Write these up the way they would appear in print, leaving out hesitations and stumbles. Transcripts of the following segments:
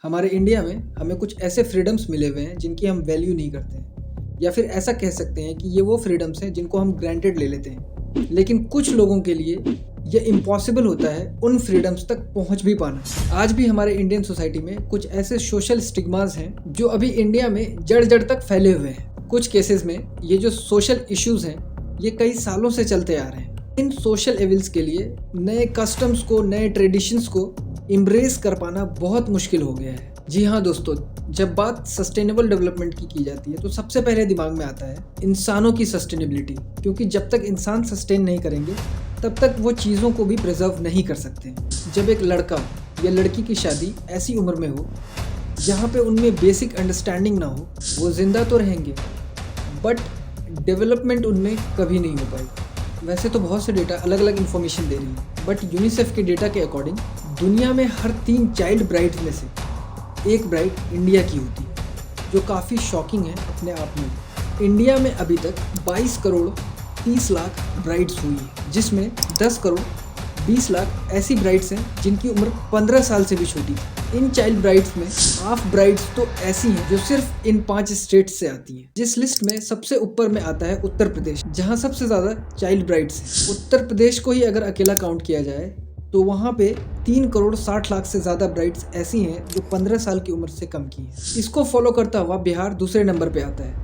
हमारे इंडिया में हमें कुछ ऐसे फ्रीडम्स मिले हुए हैं जिनकी हम वैल्यू नहीं करते हैं, या फिर ऐसा कह सकते हैं कि ये वो फ्रीडम्स हैं जिनको हम ग्रांटेड ले लेते हैं। लेकिन कुछ लोगों के लिए ये इम्पॉसिबल होता है उन फ्रीडम्स तक पहुंच भी पाना। आज भी हमारे इंडियन सोसाइटी में कुछ ऐसे सोशल स्टिग्मास हैं जो अभी इंडिया में जड़ जड़ तक फैले हुए हैं। कुछ केसेस में ये जो सोशल इश्यूज हैं ये कई सालों से चलते आ रहे हैं। इन सोशल एविल्स के लिए नए कस्टम्स को, नए ट्रेडिशंस को एम्ब्रेस कर पाना बहुत मुश्किल हो गया है। जी हाँ दोस्तों, जब बात सस्टेनेबल डेवलपमेंट की जाती है तो सबसे पहले दिमाग में आता है इंसानों की सस्टेनेबिलिटी, क्योंकि जब तक इंसान सस्टेन नहीं करेंगे तब तक वो चीज़ों को भी प्रिजर्व नहीं कर सकते। जब एक लड़का या लड़की की शादी ऐसी उम्र में हो जहाँ पे उनमें बेसिक अंडरस्टैंडिंग ना हो, वो जिंदा तो रहेंगे बट डेवलपमेंट उनमें कभी नहीं हो पाएगी। वैसे तो बहुत से डेटा अलग अलग इन्फॉर्मेशन दे रही है, बट यूनिसेफ के डेटा के अकॉर्डिंग दुनिया में हर 3 चाइल्ड ब्राइड्स में से एक ब्राइड इंडिया की होती है, जो काफ़ी शॉकिंग है अपने आप में। इंडिया में अभी तक 22 करोड़ 30 लाख ब्राइड्स हुई है, जिसमें 10 करोड़ 20 लाख ऐसी ब्राइड्स हैं जिनकी उम्र 15 साल से भी छोटी है। इन चाइल्ड ब्राइड्स में हाफ ब्राइड्स तो ऐसी हैं जो सिर्फ इन 5 स्टेट्स से आती हैं। जिस लिस्ट में सबसे ऊपर में आता है उत्तर प्रदेश, जहां सबसे ज़्यादा चाइल्ड ब्राइड्स हैं। उत्तर प्रदेश को ही अगर अकेला काउंट किया जाए तो वहाँ पे 3 करोड़ 60 लाख से ज़्यादा ब्राइड्स ऐसी हैं जो 15 साल की उम्र से कम की हैं। इसको फॉलो करता हुआ बिहार दूसरे नंबर पे आता है,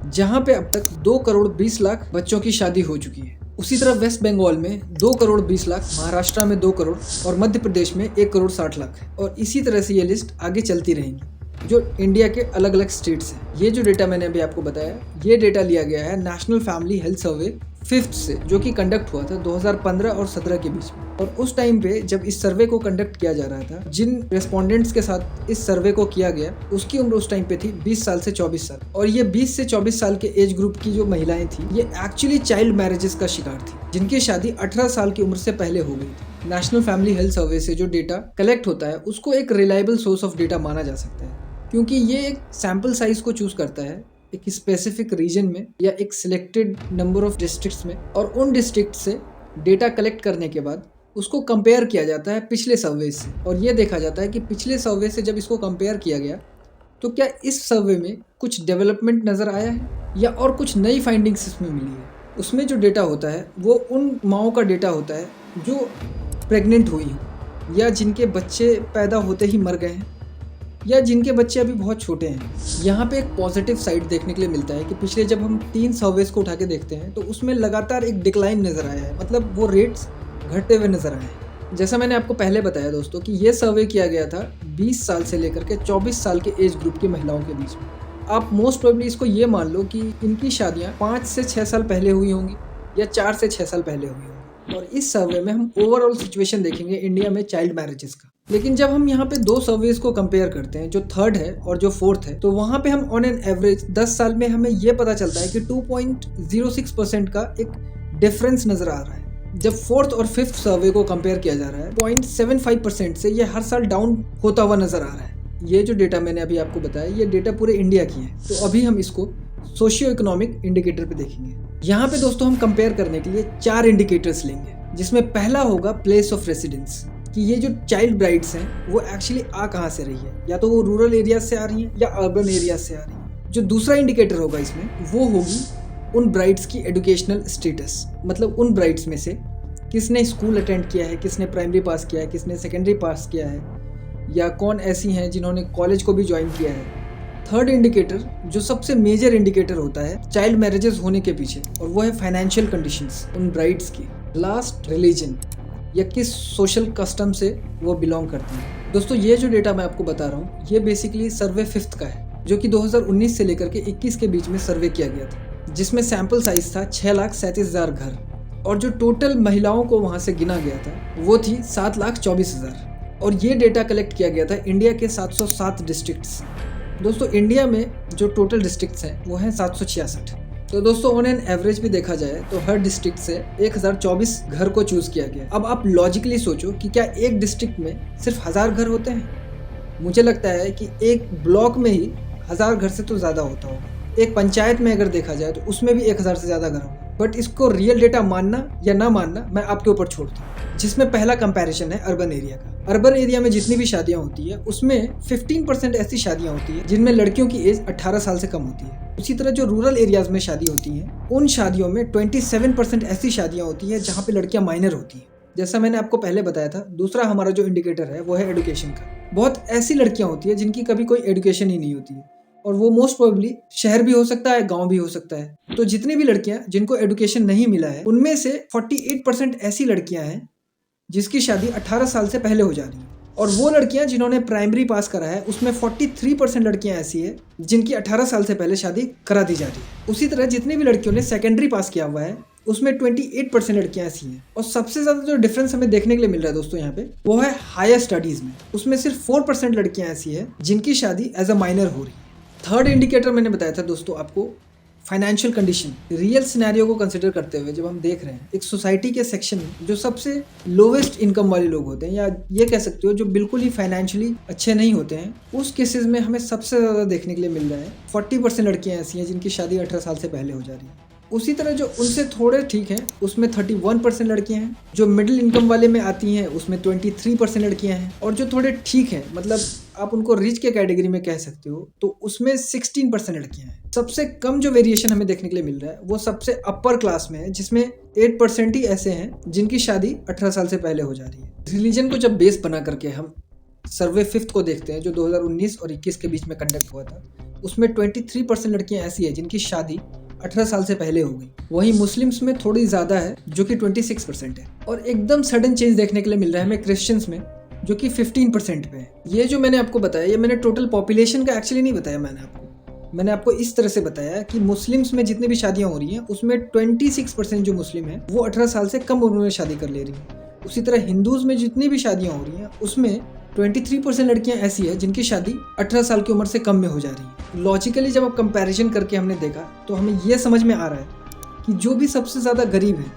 जहाँ पे अब तक 2 करोड़ 20 लाख बच्चों की शादी हो चुकी है। उसी तरह वेस्ट बंगाल में 2 करोड़ 20 लाख, महाराष्ट्र में 2 करोड़ और मध्य प्रदेश में 1 करोड़ 60 लाख है। और इसी तरह से ये लिस्ट आगे चलती रहेंगी जो इंडिया के अलग अलग स्टेट्स हैं। ये जो डेटा मैंने अभी आपको बताया, ये डेटा लिया गया है national family health survey 5th से, जो कि कंडक्ट हुआ था 2015 और 17 के बीच में। और उस टाइम पे जब इस सर्वे को कंडक्ट किया जा रहा था, जिन रेस्पोंडेंट्स के साथ इस सर्वे को किया गया उसकी उम्र उस टाइम पे थी 20 साल से 24 साल। और ये 20 से 24 साल के एज ग्रुप की जो महिलाएं थी ये एक्चुअली चाइल्ड मैरिजेस का शिकार थी, जिनकी शादी 18 साल की उम्र से पहले हो गई थी। नेशनल फैमिली हेल्थ सर्वे से जो डेटा कलेक्ट होता है उसको एक रिलायबल सोर्स ऑफ डेटा माना जा सकता है, क्योंकि ये एक सैम्पल साइज को चूज करता है एक स्पेसिफिक रीजन में या एक सिलेक्टेड नंबर ऑफ डिस्ट्रिक्ट्स में, और उन डिस्ट्रिक्ट से डेटा कलेक्ट करने के बाद उसको कंपेयर किया जाता है पिछले सर्वे से। और ये देखा जाता है कि पिछले सर्वे से जब इसको कंपेयर किया गया तो क्या इस सर्वे में कुछ डेवलपमेंट नज़र आया है या और कुछ नई फाइंडिंग्स इसमें मिली है। उसमें जो डेटा होता है वो उन माओं का डेटा होता है जो प्रेग्नेंट हुई हैं या जिनके बच्चे पैदा होते ही मर गए हैं या जिनके बच्चे अभी बहुत छोटे हैं। यहाँ पे एक पॉजिटिव साइड देखने के लिए मिलता है कि पिछले जब हम 3 सर्वेस को उठा के देखते हैं तो उसमें लगातार एक डिक्लाइन नज़र आया है, मतलब वो रेट्स घटते हुए नज़र आए हैं। जैसा मैंने आपको पहले बताया दोस्तों कि ये सर्वे किया गया था 20 साल से लेकर के 24 साल के एज ग्रुप की महिलाओं के बीच में। आप मोस्ट प्रोबेबली इसको ये मान लो कि इनकी शादियाँ 5 से 6 साल पहले हुई होंगी या 4 से 6 साल पहले हुई होंगी। और इस सर्वे में हम ओवरऑल सिचुएशन देखेंगे इंडिया में चाइल्ड मैरिजेस का। लेकिन जब हम यहाँ पे 2 सर्वेस को कंपेयर करते हैं, जो 3rd है और जो 4th है, तो वहाँ पे हम ऑन एन एवरेज 10 साल में हमें ये पता चलता है कि 2.06% का एक डिफरेंस नजर आ रहा है। जब 4th और 5th सर्वे को कंपेयर किया जा रहा है 0.75% से ये हर साल डाउन होता हुआ नजर आ रहा है। ये जो डेटा मैंने अभी आपको बताया ये डेटा पूरे इंडिया की है। तो अभी हम इसको सोशियो इकोनॉमिक इंडिकेटर पे देखेंगे। यहाँ पे दोस्तों हम कंपेयर करने के लिए 4 इंडिकेटर्स लेंगे, जिसमें पहला होगा प्लेस ऑफ रेसिडेंस, कि ये जो चाइल्ड ब्राइड्स हैं वो एक्चुअली आ कहाँ से रही है, या तो वो रूरल एरिया से आ रही हैं या अर्बन एरिया से आ रही हैं। जो दूसरा इंडिकेटर होगा इसमें वो होगी उन ब्राइड्स की एजुकेशनल स्टेटस, मतलब उन ब्राइड्स में से किसने स्कूल अटेंड किया है, किसने प्राइमरी पास किया है, किसने सेकेंडरी पास किया है, या कौन ऐसी हैं जिन्होंने कॉलेज को भी ज्वाइन किया है। थर्ड इंडिकेटर जो सबसे मेजर इंडिकेटर होता है चाइल्ड मैरिजेस होने के पीछे, और वो है फाइनेंशियल कंडीशंस उन ब्राइड्स की। लास्ट रिलीजन, या किस सोशल कस्टम से वो बिलोंग करती हैं। दोस्तों ये जो डेटा मैं आपको बता रहा हूँ ये बेसिकली सर्वे 5th का है, जो कि 2019 से लेकर के 21 के बीच में सर्वे किया गया था, जिसमें सैंपल साइज था 6,37,000 घर, और जो टोटल महिलाओं को वहाँ से गिना गया था वो थी 7,24,000। और ये डेटा कलेक्ट किया गया था इंडिया के 707 डिस्ट्रिक्ट्स। दोस्तों इंडिया में जो टोटल डिस्ट्रिक्ट्स हैं वो हैं 766। तो दोस्तों ऑन एन एवरेज भी देखा जाए तो हर डिस्ट्रिक्ट से 1024 घर को चूज किया गया। अब आप लॉजिकली सोचो कि क्या एक डिस्ट्रिक्ट में सिर्फ 1000 घर होते हैं? मुझे लगता है कि एक ब्लॉक में ही 1000 घर से तो ज़्यादा होता होगा। एक पंचायत में अगर देखा जाए तो उसमें भी 1000 से ज़्यादा घर होगा। बट इसको रियल डेटा मानना या ना मानना मैं आपके ऊपर छोड़ता हूँ। जिसमें पहला कंपैरिजन है अर्बन एरिया का। अर्बन एरिया में जितनी भी शादियां होती है उसमें 15% ऐसी शादियां होती है जिनमें लड़कियों की एज 18 साल से कम होती है। उसी तरह जो रूरल एरियाज में शादी होती हैं उन शादियों में 27% ऐसी शादियां होती है जहाँ पे लड़कियां माइनर होती हैं। जैसा मैंने आपको पहले बताया था, दूसरा हमारा जो इंडिकेटर है वो है एडुकेशन का। बहुत ऐसी लड़कियां होती है जिनकी कभी कोई एडुकेशन ही नहीं होती है, और वो मोस्ट प्रोबेबली शहर भी हो सकता है, गांव भी हो सकता है। तो जितनी भी लड़कियां जिनको एडुकेशन नहीं मिला है उनमें से 48% ऐसी लड़कियां हैं जिसकी शादी 18 साल से पहले हो जा रही है, और वो लड़कियां जिन्होंने प्राइमरी पास करा है उसमें 43% लड़कियां ऐसी है जिनकी 18 साल से पहले शादी करा दी जा रही है। उसी तरह जितनी भी लड़कियों ने सेकेंडरी पास किया हुआ है उसमें 28% लड़कियां ऐसी हैं। और सबसे ज्यादा जो डिफरेंस हमें देखने के लिए मिल रहा है दोस्तों यहाँ पे, वो है हायर स्टडीज में। उसमें सिर्फ 4% लड़कियां ऐसी है जिनकी शादी एज अ माइनर हो रही है। थर्ड इंडिकेटर मैंने बताया था दोस्तों आपको, फाइनेंशियल कंडीशन। रियल सिनेरियो को कंसिडर करते हुए जब हम देख रहे हैं एक सोसाइटी के सेक्शन में जो सबसे लोवेस्ट इनकम वाले लोग होते हैं, या ये कह सकते हो जो बिल्कुल ही फाइनेंशियली अच्छे नहीं होते हैं, उस केसेस में हमें सबसे ज़्यादा देखने के लिए मिल रहा है 40% लड़कियां ऐसी हैं जिनकी शादी 18 साल से पहले हो जा रही है। उसी तरह जो उनसे थोड़े ठीक हैं उसमें 31% लड़कियां हैं। जो मिडिल इनकम वाले में आती हैं उसमें 23% लड़कियां हैं। और जो थोड़े ठीक हैं, मतलब आप उनको रिच के कैटेगरी में कह सकते हो, तो उसमें 16% लड़कियां हैं। सबसे कम जो वेरिएशन हमें देखने के लिए मिल रहा है वो सबसे अपर क्लास में है, जिसमें 8% ही ऐसे हैं जिनकी शादी 18 साल से पहले हो जा रही है। रिलीजन को जब बेस बना करके हम सर्वे 5th को देखते हैं जो 2019 और 21 के बीच में कंडक्ट हुआ था, उसमें 23% लड़कियां ऐसी है जिनकी शादी 18 साल से पहले हो गई। वहीं मुस्लिम्स में थोड़ी ज़्यादा है जो कि 26% है। और एकदम सडन चेंज देखने के लिए मिल रहा है हमें क्रिश्चियंस में जो कि 15% पे है। ये जो मैंने आपको बताया, ये मैंने टोटल पॉपुलेशन का एक्चुअली नहीं बताया। मैंने आपको इस तरह से बताया कि मुस्लिम्स में जितनी भी शादियां हो रही हैं उसमें 26% जो मुस्लिम हैं वो 18 साल से कम उम्र में शादी कर ले रही हैं। उसी तरह हिंदूज़ में जितनी भी शादियां हो रही हैं उसमें 23% लड़कियां ऐसी है जिनकी शादी 18 साल की उम्र से कम में हो जा रही है। लॉजिकली जब आप कंपैरिजन करके हमने देखा तो हमें यह समझ में आ रहा है कि जो भी सबसे ज़्यादा गरीब है,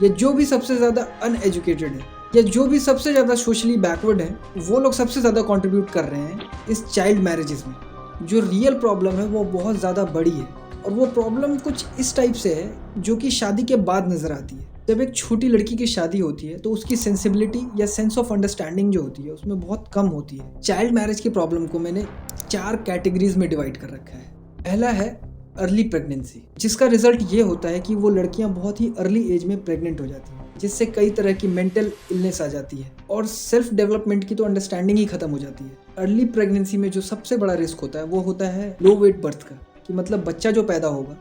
या जो भी सबसे ज़्यादा अनएजुकेटेड है, या जो भी सबसे ज़्यादा सोशली बैकवर्ड है, वो लोग सबसे ज़्यादा कंट्रीब्यूट कर रहे हैं इस चाइल्ड मैरिजेस में। जो रियल प्रॉब्लम है वो बहुत ज़्यादा बड़ी है, और वो प्रॉब्लम कुछ इस टाइप से है जो कि शादी के बाद नज़र आती है। जब एक छोटी लड़की की शादी होती है तो उसकी सेंसिबिलिटी या सेंस ऑफ अंडरस्टैंडिंग जो होती है उसमें बहुत कम होती है। चाइल्ड मैरिज की प्रॉब्लम को मैंने 4 कैटेगरीज में डिवाइड कर रखा है। पहला है अर्ली प्रेगनेंसी, जिसका रिजल्ट ये होता है कि वो लड़कियां बहुत ही अर्ली एज में प्रेग्नेंट हो जाती हैं, जिससे कई तरह की मेंटल इलनेस आ जाती है और सेल्फ डेवलपमेंट की तो अंडरस्टैंडिंग ही खत्म हो जाती है। अर्ली प्रेगनेंसी में जो सबसे बड़ा रिस्क होता है वो होता है लो वेट बर्थ का, कि मतलब बच्चा जो पैदा होगा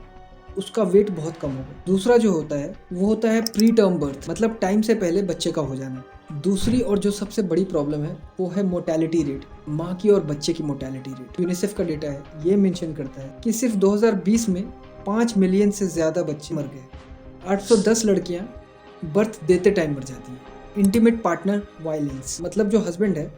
उसका वेट बहुत कम होगा। दूसरा जो होता है वो होता है प्री टर्म बर्थ, मतलब टाइम से पहले बच्चे का हो जाना। दूसरी और जो सबसे बड़ी प्रॉब्लम है वो है मोर्टेलिटी रेट, माँ की और बच्चे की मोर्टेलिटी रेट। यूनिसेफ का डेटा है, ये मेंशन करता है कि सिर्फ 2020 में 5 मिलियन से ज़्यादा बच्चे मर गए। 810 लड़कियाँ बर्थ देते टाइम मर जाती हैं। इंटीमेट पार्टनर वायलेंस, मतलब जो हस्बैंड है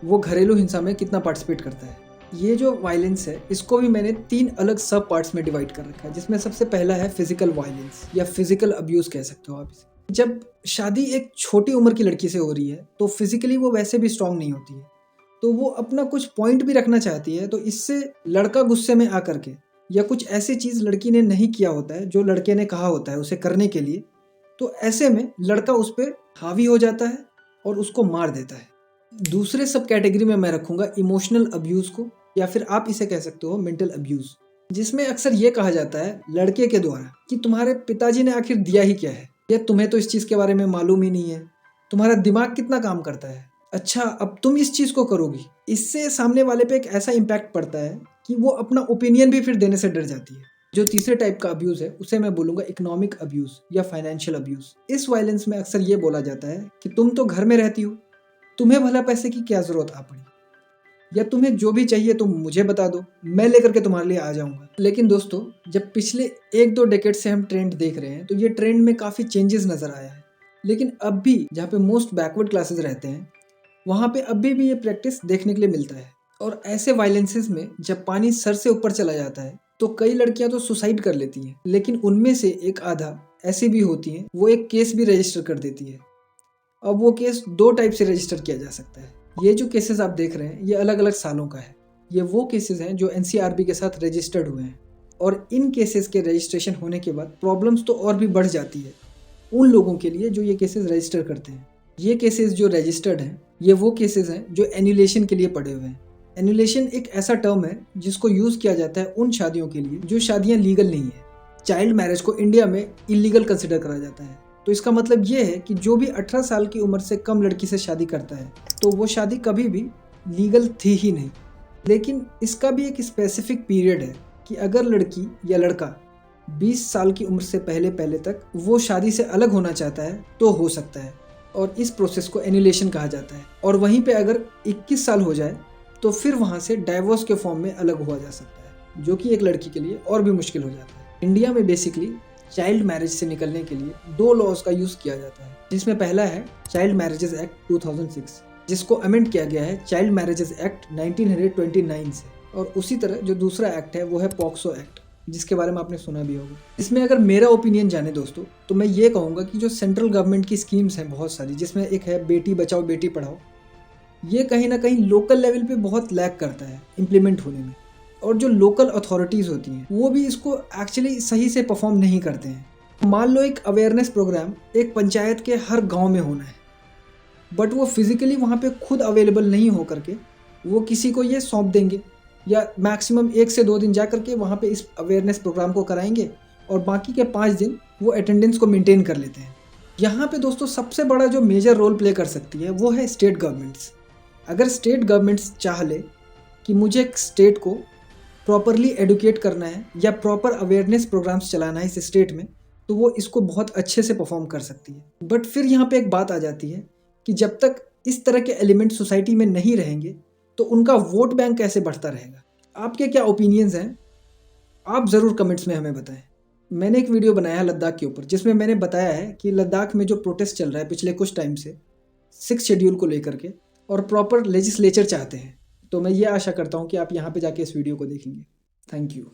वो घरेलू हिंसा में कितना पार्टिसिपेट करता है। ये जो वायलेंस है इसको भी मैंने 3 अलग सब पार्ट्स में डिवाइड कर रखा है, जिसमें सबसे पहला है फिजिकल वायलेंस या फिजिकल अब्यूज़ कह सकते हो आप इसे। जब शादी एक छोटी उम्र की लड़की से हो रही है तो फिजिकली वो वैसे भी स्ट्रांग नहीं होती है, तो वो अपना कुछ पॉइंट भी रखना चाहती है, तो इससे लड़का गुस्से में आकर के या कुछ ऐसी चीज़ लड़की ने नहीं किया होता है जो लड़के ने कहा होता है उसे करने के लिए, तो ऐसे में लड़का उस पर हावी हो जाता है और उसको मार देता है। दूसरे सब कैटेगरी में मैं रखूँगा इमोशनल अब्यूज़ को, या फिर आप इसे कह सकते हो मेंटल अब्यूज़, जिसमें अक्सर ये कहा जाता है लड़के के द्वारा कि तुम्हारे पिताजी ने आखिर दिया ही क्या है, या तुम्हें तो इस चीज़ के बारे में मालूम ही नहीं है, तुम्हारा दिमाग कितना काम करता है, अच्छा अब तुम इस चीज़ को करोगी। इससे सामने वाले पे एक ऐसा इम्पैक्ट पड़ता है कि वो अपना ओपिनियन भी फिर देने से डर जाती है। जो तीसरे टाइप का अब्यूज़ है उसे मैं बोलूँगा इकोनॉमिक अब्यूज़ या फाइनेंशियल अब्यूज़। इस वायलेंस में अक्सर ये बोला जाता है कि तुम तो घर में रहती हो, तुम्हें भला पैसे की क्या ज़रूरत आ पड़ी, या तुम्हें जो भी चाहिए तुम मुझे बता दो, मैं लेकर के तुम्हारे लिए आ जाऊंगा। लेकिन दोस्तों जब पिछले 1-2 डेकेड से हम ट्रेंड देख रहे हैं तो ये ट्रेंड में काफ़ी चेंजेस नज़र आया है। लेकिन अब भी जहाँ पे मोस्ट बैकवर्ड क्लासेस रहते हैं वहाँ पे अभी भी ये प्रैक्टिस देखने के लिए मिलता है। और ऐसे वायलेंसेस में जब पानी सर से ऊपर चला जाता है तो कई लड़कियां तो सुसाइड कर लेती हैं, लेकिन उनमें से एक आधा ऐसी भी होती हैं वो एक केस भी रजिस्टर कर देती है। अब वो केस 2 टाइप से रजिस्टर किया जा सकता है। ये जो केसेस आप देख रहे हैं ये अलग अलग सालों का है। ये वो केसेस हैं जो NCRB के साथ रजिस्टर्ड हुए हैं, और इन केसेस के रजिस्ट्रेशन होने के बाद प्रॉब्लम्स तो और भी बढ़ जाती है। उन लोगों के लिए जो ये केसेस रजिस्टर करते हैं। ये केसेस जो रजिस्टर्ड हैं ये वो केसेस हैं जो एन्युलेशन के लिए पड़े हुए हैं। एन्युलेशन एक ऐसा टर्म है जिसको यूज़ किया जाता है उन शादियों के लिए जो शादियाँ लीगल नहीं है। चाइल्ड मैरिज को इंडिया में इलीगल कंसिडर करा जाता है। तो इसका मतलब ये है कि जो भी 18 साल की उम्र से कम लड़की से शादी करता है तो वो शादी कभी भी लीगल थी ही नहीं। लेकिन इसका भी एक स्पेसिफिक पीरियड है कि अगर लड़की या लड़का 20 साल की उम्र से पहले तक वो शादी से अलग होना चाहता है तो हो सकता है, और इस प्रोसेस को एन्युलेशन कहा जाता है। और वहीं पे अगर 21 साल हो जाए तो फिर वहाँ से डाइवोर्स के फॉर्म में अलग हुआ जा सकता है, जो कि एक लड़की के लिए और भी मुश्किल हो जाता है। इंडिया में बेसिकली चाइल्ड मैरिज से निकलने के लिए 2 लॉज का यूज़ किया जाता है, जिसमें पहला है चाइल्ड मैरिजेस एक्ट 2006, जिसको अमेंड किया गया है चाइल्ड मैरिजेस एक्ट 1929 से। और उसी तरह जो दूसरा एक्ट है वो है पॉक्सो एक्ट, जिसके बारे में आपने सुना भी होगा। इसमें अगर मेरा ओपिनियन जाने दोस्तों तो मैं ये कहूँगा कि जो सेंट्रल गवर्नमेंट की स्कीम्स हैं बहुत सारी, जिसमें एक है बेटी बचाओ बेटी पढ़ाओ, ये कहीं ना कहीं लोकल लेवल पे बहुत लैग करता है इम्प्लीमेंट होने में। और जो लोकल अथॉरिटीज़ होती हैं वो भी इसको एक्चुअली सही से परफॉर्म नहीं करते हैं। मान लो एक अवेयरनेस प्रोग्राम एक पंचायत के हर गांव में होना है, बट वो फिज़िकली वहाँ पे खुद अवेलेबल नहीं हो करके वो किसी को ये सौंप देंगे, या मैक्सिमम 1 से 2 दिन जा करके वहाँ पे इस अवेयरनेस प्रोग्राम को कराएंगे और बाकी के 5 दिन वो अटेंडेंस को मेंटेन कर लेते हैं। यहाँ पे दोस्तों सबसे बड़ा जो मेजर रोल प्ले कर सकती है वो है स्टेट गवर्नमेंट्स। अगर स्टेट गवर्नमेंट्स चाह ले कि मुझे एक स्टेट को प्रॉपरली एडुकेट करना है या प्रॉपर अवेयरनेस प्रोग्राम्स चलाना है इस स्टेट में, तो वो इसको बहुत अच्छे से परफॉर्म कर सकती है। बट फिर यहाँ पे एक बात आ जाती है कि जब तक इस तरह के एलिमेंट सोसाइटी में नहीं रहेंगे तो उनका वोट बैंक कैसे बढ़ता रहेगा। आपके क्या ओपिनियंस हैं, आप ज़रूर कमेंट्स में हमें बताएं। मैंने एक वीडियो बनाया है लद्दाख के ऊपर, जिसमें मैंने बताया है कि लद्दाख में जो प्रोटेस्ट चल रहा है पिछले कुछ टाइम से 6 शेड्यूल को लेकर के, और प्रॉपर लेजिस्लेचर चाहते हैं, तो मैं ये आशा करता हूँ कि आप यहाँ पे जाके इस वीडियो को देखेंगे। Thank you.